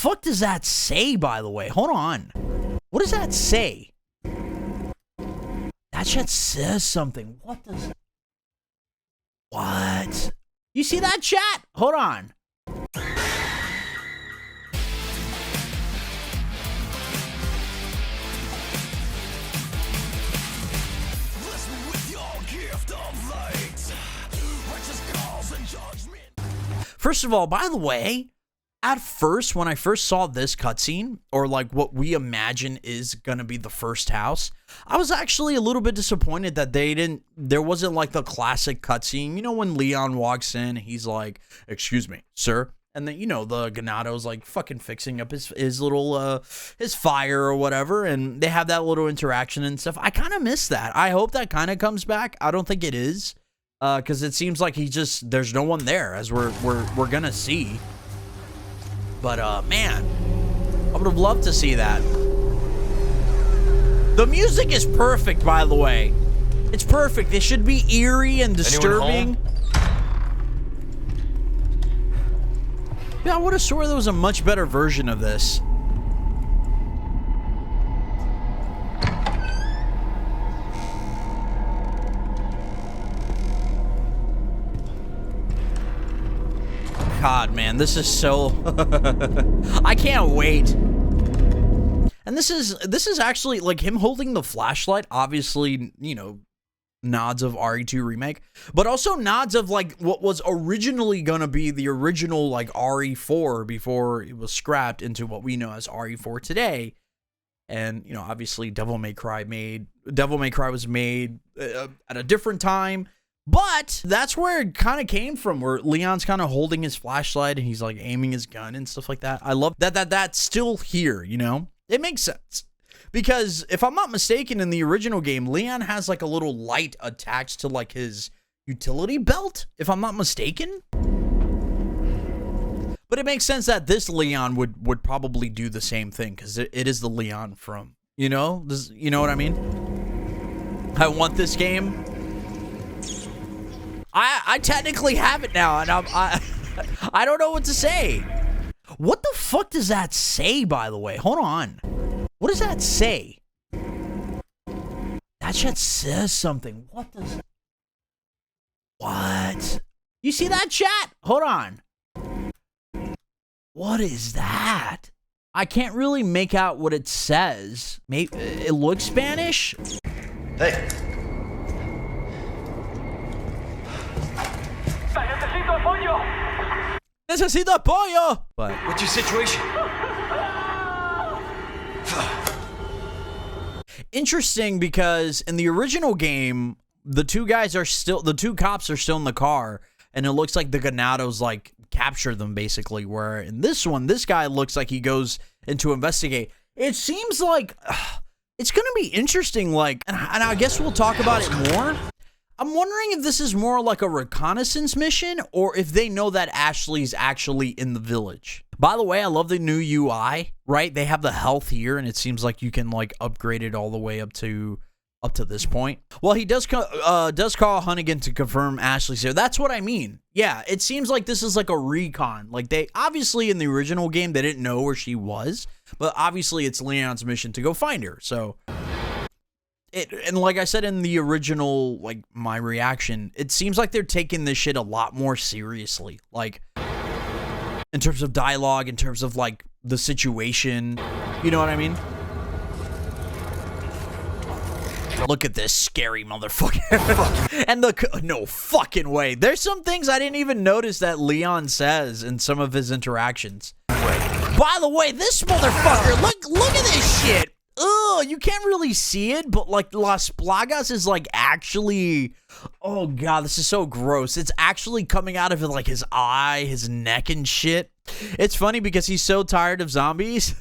fuck does that say, by the way? Hold on. What does that say? That shit says something. What does... What? You see that, chat? Hold on. First of all, by the way, at first, when I first saw this cutscene, or like what we imagine is gonna be the first house, I was actually a little bit disappointed that there wasn't like the classic cutscene, you know, when Leon walks in, he's like, "Excuse me, sir," and then, you know, the Ganado's like fucking fixing up his little his fire or whatever, and they have that little interaction and stuff. I kind of miss that. I hope that kind of comes back. I don't think it is, because it seems like there's no one there, as we're gonna see. But, man, I would have loved to see that. The music is perfect, by the way. It's perfect. It should be eerie and disturbing. Yeah, I would have sworn there was a much better version of this. God, man, this is so... I can't wait. And this is actually, like, him holding the flashlight, obviously, you know, nods of RE2 Remake, but also nods of, like, what was originally gonna be the original, like, RE4 before it was scrapped into what we know as RE4 today. And, you know, obviously Devil May Cry was made at a different time. But that's where it kind of came from, where Leon's kind of holding his flashlight and he's like aiming his gun and stuff like that. I love that's still here, you know? It makes sense. Because if I'm not mistaken, in the original game, Leon has like a little light attached to like his utility belt, if I'm not mistaken. But it makes sense that this Leon would probably do the same thing, because it is the Leon from, you know? You know what I mean? I want this game. I technically have it now, and I don't know what to say. What the fuck does that say, by the way? Hold on. What does that say? That shit says something. What does... What? You see that, chat? Hold on. What is that? I can't really make out what it says. Maybe it looks Spanish? Hey. Necesito apoyo! But what's your situation? Interesting, because in the original game, the two cops are still in the car, and it looks like the Ganados like capture them basically, where in this one, this guy looks like he goes in to investigate. It seems like it's gonna be interesting, like, and I guess we'll talk about it more. I'm wondering if this is more like a reconnaissance mission, or if they know that Ashley's actually in the village. By the way, I love the new UI, right? They have the health here, and it seems like you can like upgrade it all the way up to this point. Well, he does call Hunnigan to confirm Ashley's here. That's what I mean. Yeah, it seems like this is like a recon. Like, they obviously in the original game they didn't know where she was, but obviously it's Leon's mission to go find her. So and like I said in the original, like, my reaction, it seems like they're taking this shit a lot more seriously. Like, in terms of dialogue, in terms of, like, the situation. You know what I mean? Look at this scary motherfucker. And no fucking way. There's some things I didn't even notice that Leon says in some of his interactions. By the way, this motherfucker, look at this shit. Ugh, you can't really see it, but like Las Plagas is like actually, oh god, this is so gross. It's actually coming out of like his eye, his neck and shit. It's funny because he's so tired of zombies.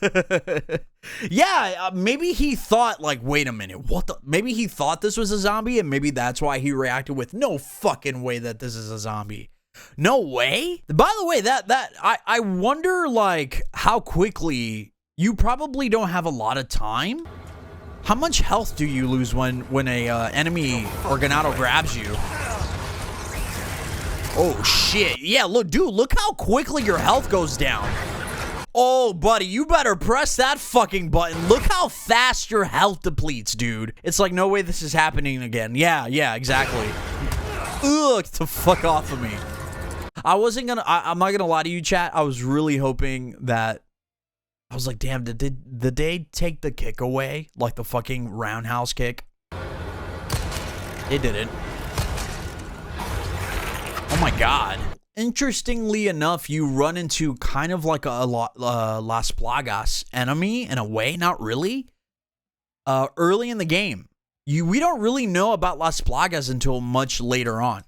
Yeah, maybe he thought like, wait a minute, what the? Maybe he thought this was a zombie, and maybe that's why he reacted with no fucking way that this is a zombie. No way. By the way, I wonder like how quickly. You probably don't have a lot of time. How much health do you lose when a enemy or Ganado grabs you? Oh shit! Yeah, look, dude, look how quickly your health goes down. Oh, buddy, you better press that fucking button. Look how fast your health depletes, dude. It's like, no way this is happening again. Yeah, exactly. Ugh, get the fuck off of me. I'm not gonna lie to you, chat. I was really hoping that, I was like, damn, did they take the kick away? Like the fucking roundhouse kick? It didn't. Oh my god. Interestingly enough, you run into kind of like a Las Plagas enemy in a way, not really. Early in the game, we don't really know about Las Plagas until much later on.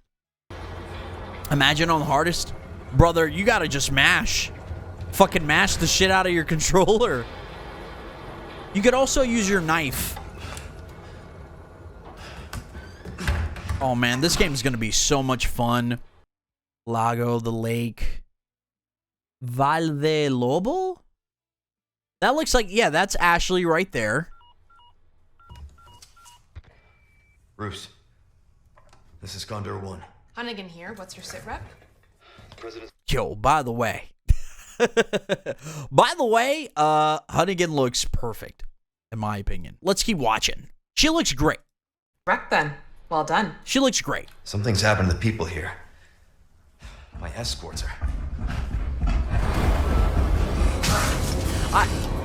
Imagine on the hardest, brother, you gotta just mash. Fucking mash the shit out of your controller. You could also use your knife. Oh man, this game is gonna be so much fun. Lago, the lake. Valde Lobo? That looks like, yeah, that's Ashley right there. Bruce, this is Condor 1. Hunnigan here. What's your sit rep? President. Yo, by the way. Hunnigan looks perfect, in my opinion. Let's keep watching. She looks great. Rep then. Well done. She looks great. Something's happened to the people here. My escorts are...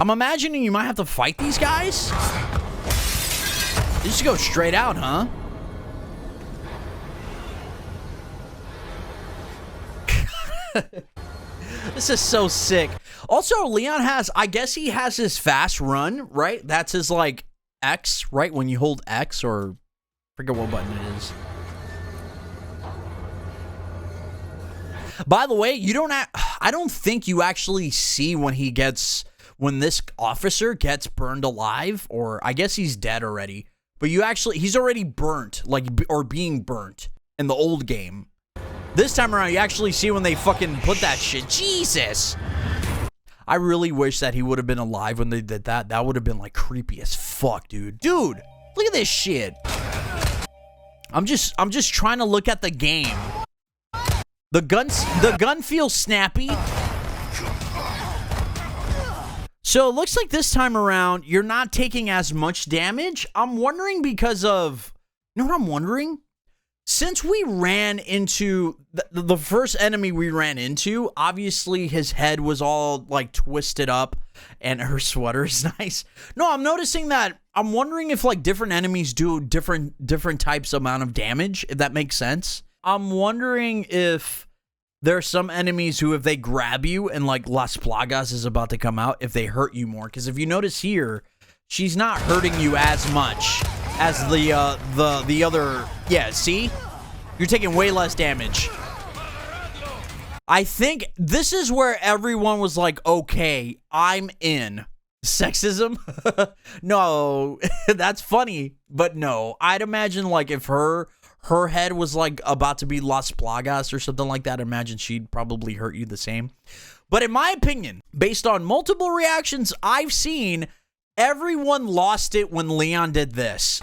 I'm imagining you might have to fight these guys. You just go straight out, huh? This is so sick. Also, Leon has, I guess he has his fast run, right? That's his, like, X, right? When you hold X, or I forget what button it is. By the way, I don't think you actually see when this officer gets burned alive, or I guess he's dead already. But he's already burnt, like, or being burnt in the old game. This time around, you actually see when they fucking put that shit. Jesus! I really wish that he would have been alive when they did that. That would have been, like, creepy as fuck, dude. Dude, look at this shit. I'm just trying to look at the game. The gun feels snappy. So it looks like this time around, you're not taking as much damage. I'm wondering because of... You know what I'm wondering? Since we ran into... The first enemy we ran into, obviously his head was all, like, twisted up, and her sweater is nice. No, I'm noticing that... I'm wondering if, like, different enemies do different types amount of damage, if that makes sense. I'm wondering if... There are some enemies who, if they grab you and, like, Las Plagas is about to come out, if they hurt you more. Because if you notice here, she's not hurting you as much as the other... Yeah, see? You're taking way less damage. I think this is where everyone was like, okay, I'm in. Sexism? No, that's funny, but no. I'd imagine, like, if her head was, like, about to be Las Plagas or something like that, I imagine she'd probably hurt you the same. But in my opinion, based on multiple reactions I've seen, everyone lost it when Leon did this.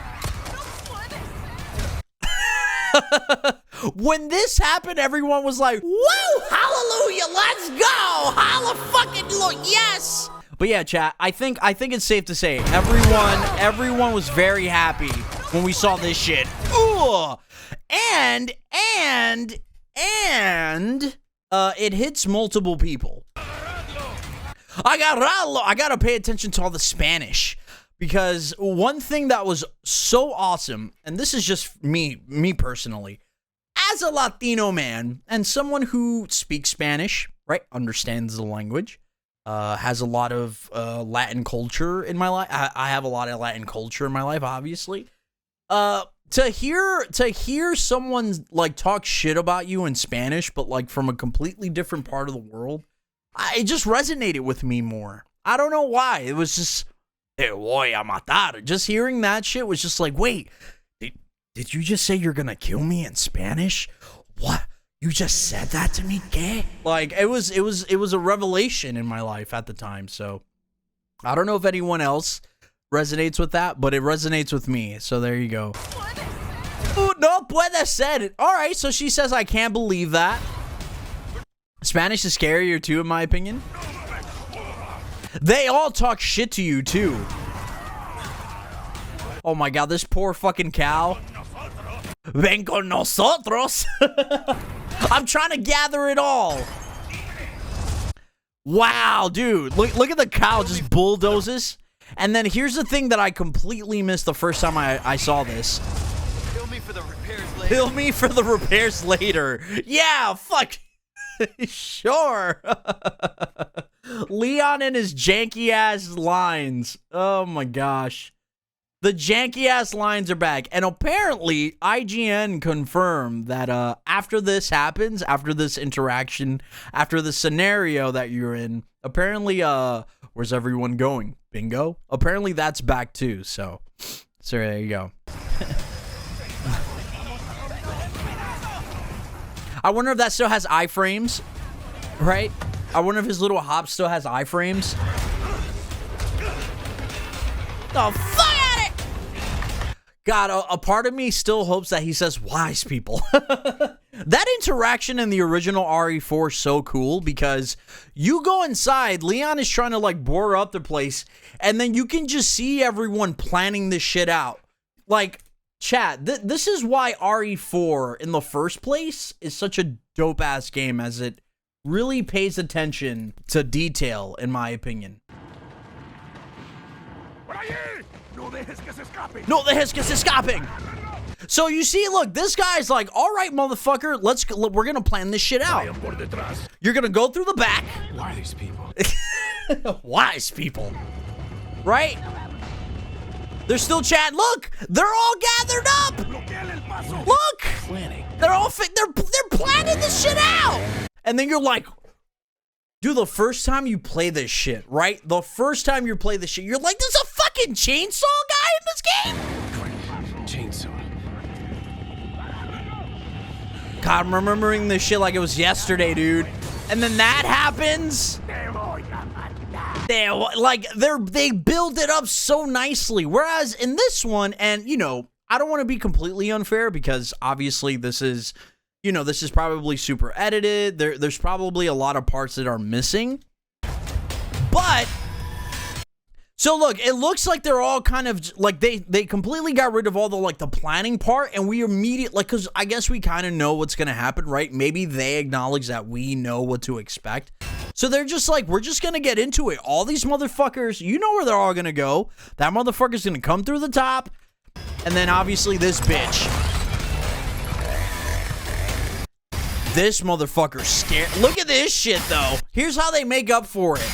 When this happened, everyone was like, woo, hallelujah, let's go, holla fucking look, yes. But yeah, chat, I think it's safe to say everyone was very happy when we saw this shit. Ooh. And it hits multiple people. I gotta pay attention to all the Spanish, because one thing that was so awesome, and this is just me personally, as a Latino man and someone who speaks Spanish, right, understands the language, has a lot of Latin culture in my life. I have a lot of Latin culture in my life, obviously. To hear someone, like, talk shit about you in Spanish, but, like, from a completely different part of the world, it just resonated with me more. I don't know why. It was just, te voy a matar. Just hearing that shit was just like, wait, did you just say you're gonna kill me in Spanish? What? You just said that to me, ¿qué? Like, it was a revelation in my life at the time. So I don't know if anyone else resonates with that, but it resonates with me. So there you go. Ooh, no puede ser. All right, so she says I can't believe that. Spanish is scarier too, in my opinion. They all talk shit to you, too. Oh my god, this poor fucking cow. Ven con nosotros. I'm trying to gather it all. Wow, dude. Look at the cow just bulldozes. And then here's the thing that I completely missed the first time I saw this. Bill me for the repairs later. Bill me for the repairs later. Yeah, fuck. Sure. Leon and his janky ass lines. Oh my gosh. The janky ass lines are back. And apparently IGN confirmed that after this happens, after this interaction, after the scenario that you're in, apparently where's everyone going? Bingo. Apparently that's back too. So there you go. I wonder if that still has iframes, right? I wonder if his little hop still has iframes. The fuck out of it! God, a part of me still hopes that he says wise people. That interaction in the original RE4 is so cool because you go inside, Leon is trying to like bore up the place, and then you can just see everyone planning this shit out. Like, chat, this is why RE4 in the first place is such a dope-ass game, as it really pays attention to detail, in my opinion. No dejes que se escapen! So you see, look, this guy's like, all right, motherfucker, we're gonna plan this shit out. You're gonna go through the back. Why are these people? Wise people. Right? They're still chatting. Look, they're all gathered up. Look, they're all they're planning this shit out. And then you're like, dude, the first time you play this shit, right? The first time you play this shit, you're like, there's a fucking chainsaw guy in this game. Chainsaw. God, I'm remembering this shit like it was yesterday, dude. And then that happens. They build it up so nicely. Whereas in this one, and you know, I don't want to be completely unfair because obviously this is, you know, this is probably super edited. There's probably a lot of parts that are missing. But so look, it looks like they're all kind of like they completely got rid of all the planning part, and we immediately, like, because I guess we kind of know what's gonna happen, right? Maybe they acknowledge that we know what to expect. So they're just like, we're just gonna get into it. All these motherfuckers, you know where they're all gonna go. That motherfucker's gonna come through the top, and then obviously this bitch. This motherfucker's scared. Look at this shit though. Here's how they make up for it.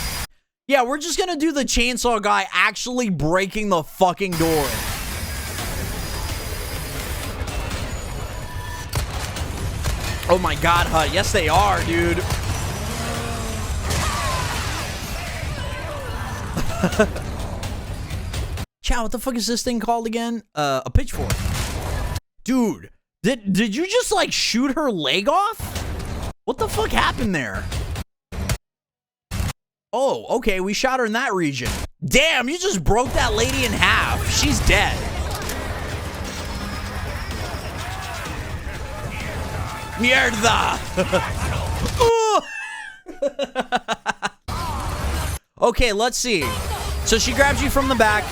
Yeah, we're just gonna do the chainsaw guy actually breaking the fucking door. Oh my god, Hut. Yes, they are, dude. Chow, what the fuck is this thing called again? A pitchfork. Dude, did you just like shoot her leg off? What the fuck happened there? Oh, okay, we shot her in that region. Damn, you just broke that lady in half. She's dead. Mierda! Okay, let's see. So she grabs you from the back.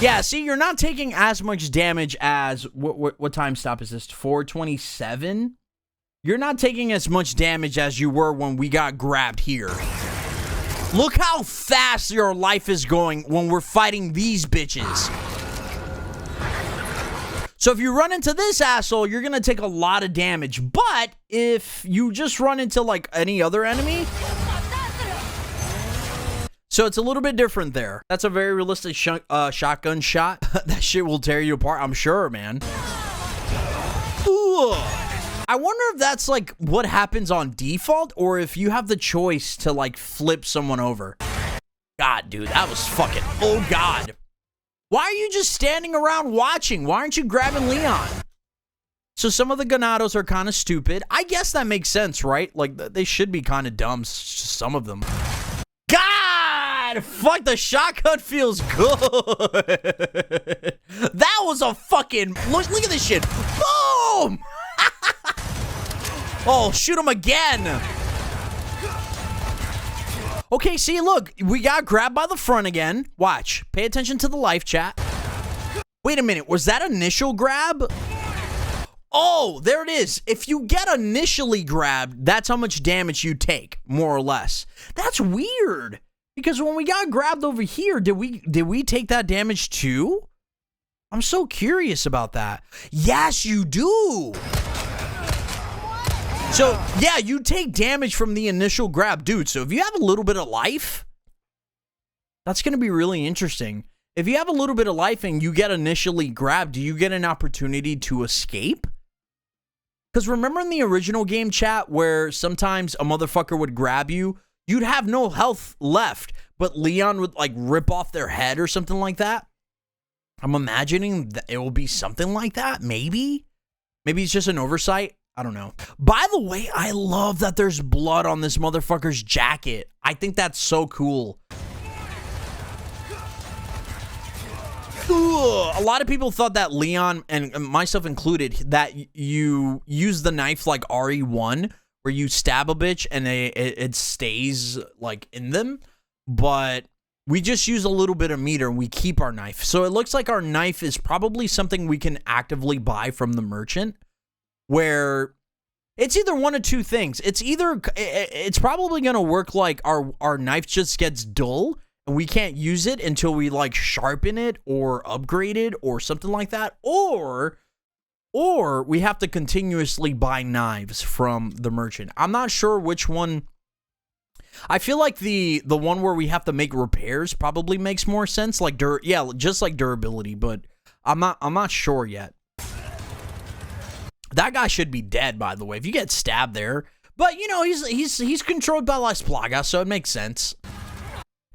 Yeah, see, you're not taking as much damage as... What time stop is this? 4:27? You're not taking as much damage as you were when we got grabbed here. Look how fast your life is going when we're fighting these bitches. So if you run into this asshole, you're going to take a lot of damage. But if you just run into like any other enemy... So it's a little bit different there. That's a very realistic shotgun shot. That shit will tear you apart, I'm sure, man. Ooh. I wonder if that's like what happens on default or if you have the choice to like flip someone over. God, dude, that was fucking... Oh, God. Why are you just standing around watching? Why aren't you grabbing Leon? So some of the Ganados are kind of stupid. I guess that makes sense, right? Like, they should be kind of dumb, some of them. God! Fuck, the shotgun feels good. That was a fucking... Look at this shit. Boom! Oh, shoot him again. Okay, see, look, we got grabbed by the front again. Watch. Pay attention to the life chat. Wait a minute. Was that initial grab? Oh, there it is. If you get initially grabbed, that's how much damage you take, more or less. That's weird. Because when we got grabbed over here, did we take that damage too? I'm so curious about that. Yes, you do. So, yeah, you take damage from the initial grab. Dude, so if you have a little bit of life, that's going to be really interesting. If you have a little bit of life and you get initially grabbed, do you get an opportunity to escape? Because remember in the original game chat where sometimes a motherfucker would grab you, you'd have no health left, but Leon would like rip off their head or something like that? I'm imagining that it will be something like that, maybe? Maybe it's just an oversight. I don't know. By the way, I love that there's blood on this motherfucker's jacket. I think that's so cool. Ugh. A lot of people thought that Leon, and myself included, that you use the knife like RE1, where you stab a bitch and it stays like in them. But we just use a little bit of meter and we keep our knife. So it looks like our knife is probably something we can actively buy from the merchant. Where it's either one of two things. It's probably going to work like our knife just gets dull and we can't use it until we like sharpen it or upgrade it or something like that. Or we have to continuously buy knives from the merchant. I'm not sure which one. I feel like the one where we have to make repairs probably makes more sense. Like just like durability, but I'm not sure yet. That guy should be dead, by the way, if you get stabbed there. But, you know, he's controlled by Las Plagas, so it makes sense.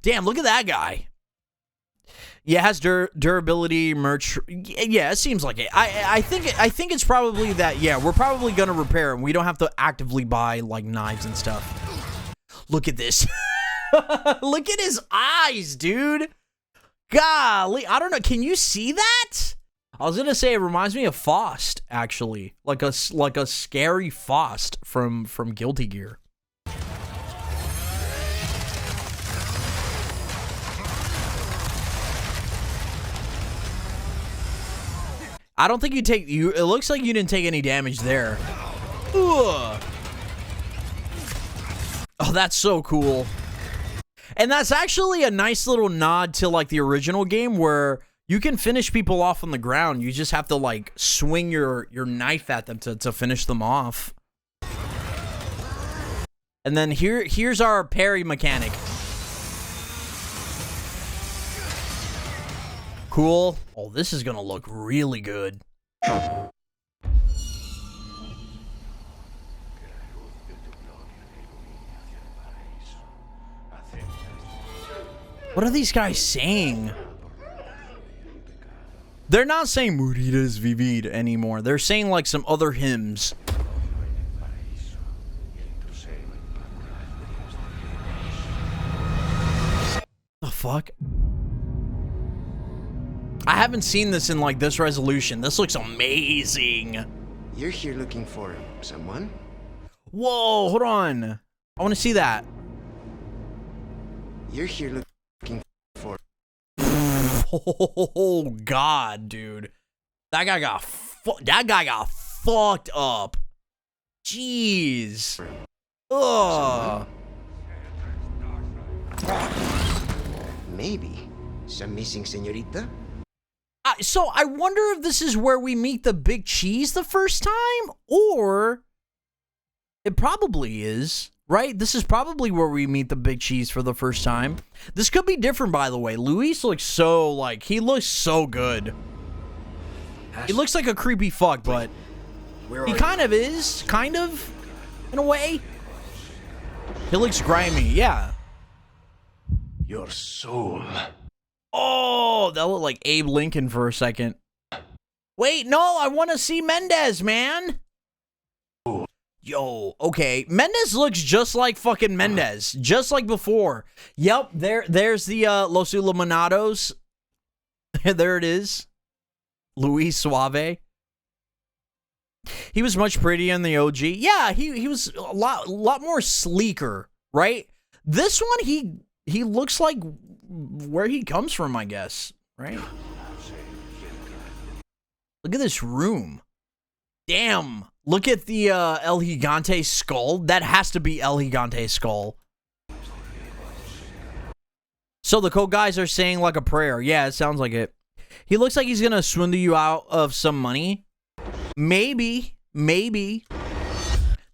Damn, look at that guy. Yeah, it has durability, merch. Yeah, it seems like it. I think it's probably that, yeah, we're probably going to repair and we don't have to actively buy, like, knives and stuff. Look at this. Look at his eyes, dude. Golly, I don't know. Can you see that? I was gonna say it reminds me of Faust, actually, like a scary Faust from Guilty Gear. I don't think you take you. It looks like you didn't take any damage there. Ugh. Oh, that's so cool. And that's actually a nice little nod to like the original game where you can finish people off on the ground. You just have to like swing your knife at them to finish them off. And then here's our parry mechanic. Cool. Oh, this is gonna look really good. What are these guys saying? They're not saying Muridas Vivid anymore. They're saying like some other hymns. The fuck? I haven't seen this in like this resolution. This looks amazing. You're here looking for someone? Whoa, hold on. I want to see that. You're here looking for... Oh God, dude, that guy got fucked up. Jeez. Ugh. Maybe some missing señorita. So I wonder if this is where we meet the big cheese the first time, or it probably is. Right? This is probably where we meet the big cheese for the first time. This could be different, by the way. Luis looks so, like, he looks so good. He looks like a creepy fuck, but he kind of is, kind of, in a way. He looks grimy, yeah. Your soul. Oh, that looked like Abe Lincoln for a second. Wait, no, I want to see Mendez, man. Yo, okay. Mendez looks just like fucking Mendez. Just like before. Yep, there's the Los Iluminados. There it is. Luis Suave. He was much prettier in the OG. Yeah, he was a lot more sleeker, right? This one, he looks like where he comes from, I guess, right? Look at this room. Damn. Look at the El Gigante skull. That has to be El Gigante's skull. So the code guys are saying like a prayer. Yeah, it sounds like it. He looks like he's going to swindle you out of some money. Maybe.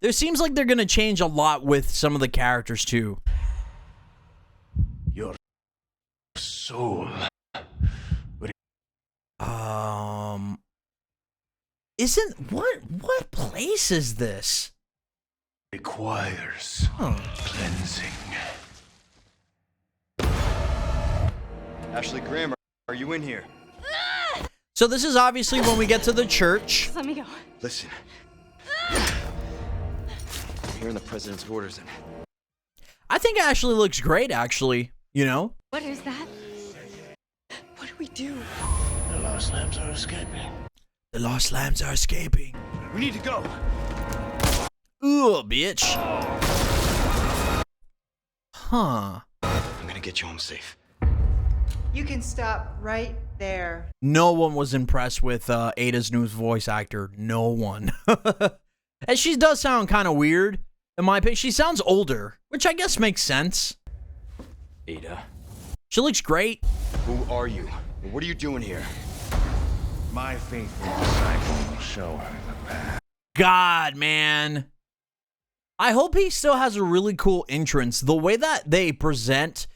There seems like they're going to change a lot with some of the characters too. Your soul. Isn't what place is this? Requires cleansing. Ashley Graham, are you in here? So this is obviously when we get to the church. Let me go. Listen. I'm hearing the president's orders and I think Ashley looks great, actually. You know? What is that? What do we do? The lost lambs are escaping. The lost lambs are escaping. We need to go. Ooh, bitch. Huh. I'm gonna get you home safe. You can stop right there. No one was impressed with Ada's new voice actor. No one. And she does sound kind of weird, in my opinion. She sounds older, which I guess makes sense. Ada, She looks great. who are you? What are you doing here? My faithful disciple will show her the path. God, man. I hope he still has a really cool entrance. The way that they present,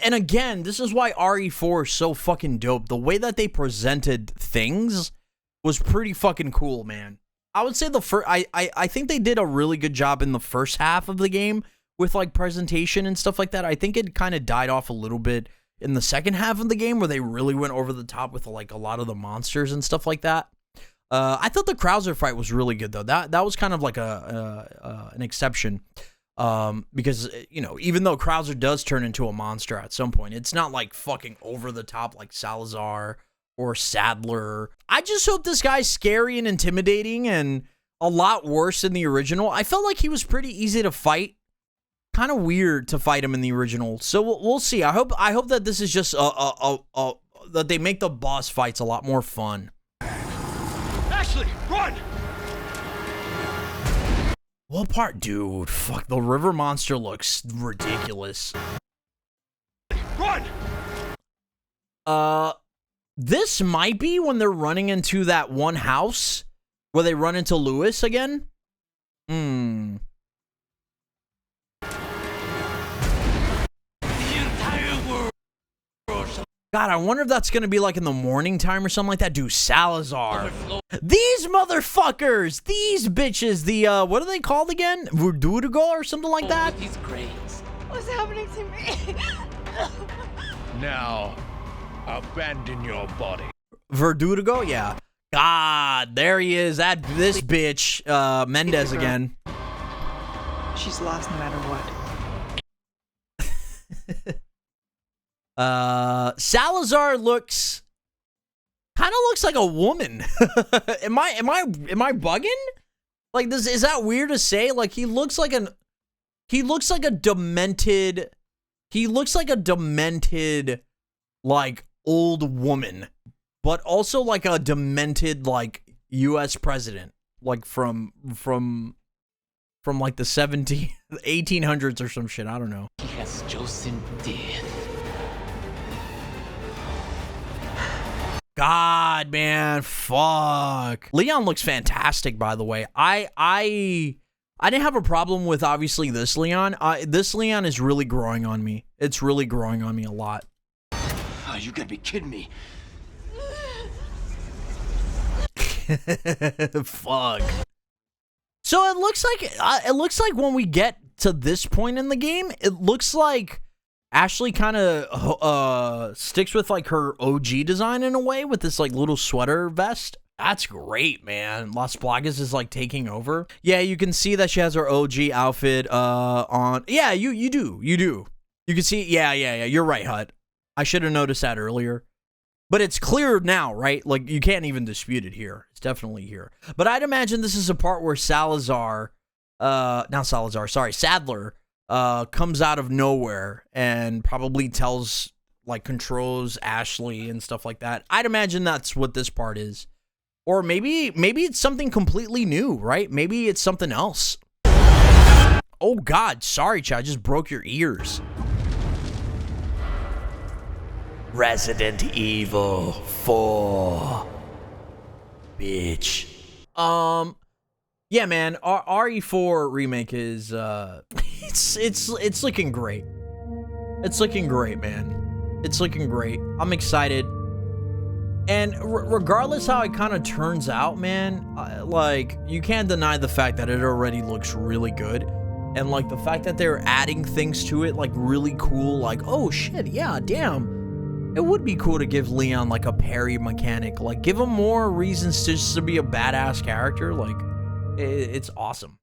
and again, this is why RE4 is so fucking dope. The way that they presented things was pretty fucking cool, man. I would say the first, I think they did a really good job in the first half of the game with like presentation and stuff like that. I think it kind of died off a little bit in the second half of the game where they really went over the top with like a lot of the monsters and stuff like that. I thought the Krauser fight was really good though. That was kind of like an exception, because you know, even though Krauser does turn into a monster at some point, it's not like fucking over the top like Salazar or Sadler. I just hope this guy's scary and intimidating and a lot worse than the original. I felt like he was pretty easy to fight. Kind of weird to fight him in the original. So we'll see. I hope that this is just that they make the boss fights a lot more fun. Ashley, run! What part? Dude, fuck, the river monster looks ridiculous. Run! This might be when they're running into that one house where they run into Lewis again. God, I wonder if that's going to be like in the morning time or something like that. Dude, Salazar. These motherfuckers. These bitches. The, what are they called again? Verdugo or something like that? What's happening to me? Now, abandon your body. Verdugo? Yeah. God, there he is. This bitch, Mendez again. She's lost no matter what. Salazar kind of looks like a woman. Am I bugging? Like this, is that weird to say? Like he looks like a demented like old woman, but also like a demented like US president, like from like the 1800s or some shit. I don't know. He has chosen death. God, man, fuck. Leon looks fantastic, by the way. I didn't have a problem with obviously this Leon. This Leon is really growing on me. It's really growing on me a lot. Oh, you gotta be kidding me. Fuck. So it looks like when we get to this point in the game, it looks like Ashley kind of sticks with like her OG design in a way with this like little sweater vest. That's great, man. Las Plagas is like taking over. Yeah, you can see that she has her OG outfit on. Yeah, you do. You can see. Yeah. You're right, Hut. I should have noticed that earlier. But it's clear now, right? Like you can't even dispute it here. It's definitely here. But I'd imagine this is a part where Sadler comes out of nowhere and probably tells, like, controls Ashley and stuff like that. I'd imagine that's what this part is. Or maybe it's something completely new, right? Maybe it's something else. Oh God, sorry, Chad, I just broke your ears. Resident Evil 4. Bitch. Yeah, man, RE4 remake is it's looking great. It's looking great, man. It's looking great. I'm excited. And regardless how it kind of turns out, man, like, you can't deny the fact that it already looks really good. And, like, the fact that they're adding things to it, like, really cool, like, oh shit, yeah, damn. It would be cool to give Leon, like, a parry mechanic. Like, give him more reasons to just to be a badass character. Like, it's awesome.